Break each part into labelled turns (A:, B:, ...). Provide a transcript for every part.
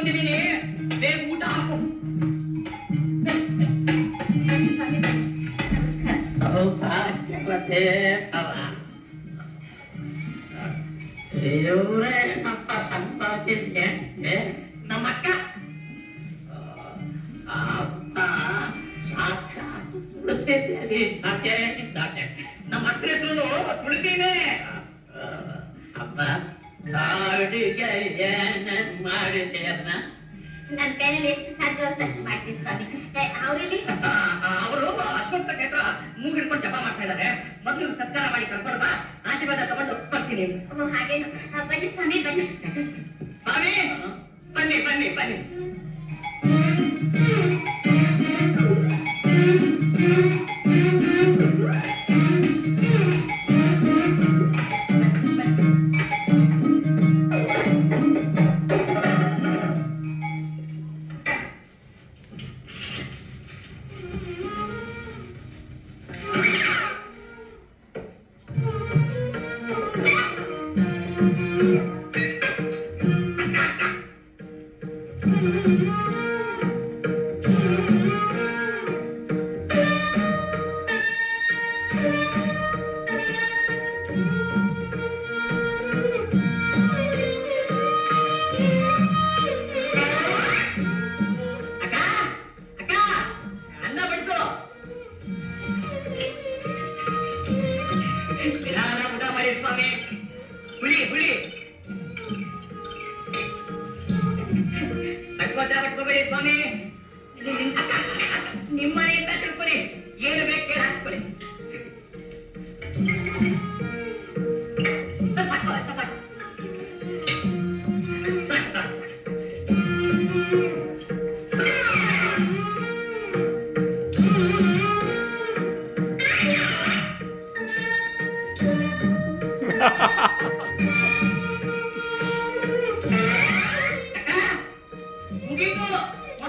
A: ಬಂದಿದ್ದೀನಿ, ಬೇಗ ಊಟ ಹಾಕು.
B: ಇವರೇನಪ್ಪ ಸಂಪಾದಿದ್ದೆ
A: ನಮ್ಮ ಅಕ್ಕ
B: ಅಪ್ಪ ಸಾಕ್ಷಾತ್ ತುಳಸಿದೇವಿ
A: ನಮ್ಮ ಅಕ್ಕನ ಹೆಸರು ತುಳಸಿನೇ.
B: ಅಪ್ಪ ಅಡಿಗೆ ಏನೇನ್ ಮಾಡಿದೆ ಅನ್ನ
C: ನನ್ನ ಕೈಯಲ್ಲಿ ಸಾಧ್ಯವಾದಷ್ಟು ಮಾಡ್ತೀನಿ ಸ್ವಾಮಿ. ಅವರಲ್ಲಿ
A: ಅವರು ಅಶ್ವತ್ಥ ಕ್ಷೇತ್ರ ಮೂಗಿಡ್ಕೊಂಡು ಜಪ ಮಾಡ್ತಾ ಇದ್ದಾರೆ. ಮೊದಲು ಸತ್ಕಾರ ಮಾಡಿ ಕರ್ಕೊಂಡು ಬಾ, ಆಶೀರ್ವಾದ ತಗೊಂಡು ಬರ್ತೀನಿ.
C: ಹಾಗೇನು? ಬನ್ನಿ ಸ್ವಾಮಿ, ಬನ್ನಿ.
A: ಸ್ವಾಮಿ ಬನ್ನಿ ಬನ್ನಿ ಬನ್ನಿ. ಸ್ವಾಮಿ ಹುಳಿ ಹುಳಿ ಪಟ್ಕೋಬೇಡಿ ಸ್ವಾಮಿ. ನಿಮ್ಮನೆಯಿಂದ ತಿಳ್ಕೊಳ್ಳಿ, ಏನು ಬೇಕು ಕೇಳಿ ಹಾಕ್ಕೊಳ್ಳಿ.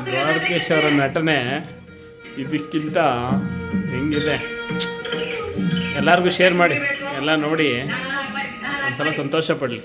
D: ದ್ವಾರಕೇಶ್ ಅವರ ನಟನೆ ಇದಕ್ಕಿಂತ ಹೆಂಗಿದೆ. ಎಲ್ಲರಿಗೂ ಶೇರ್ ಮಾಡಿ, ಎಲ್ಲ ನೋಡಿ ಒಂದ್ಸಲ ಸಂತೋಷ ಪಡಲಿ.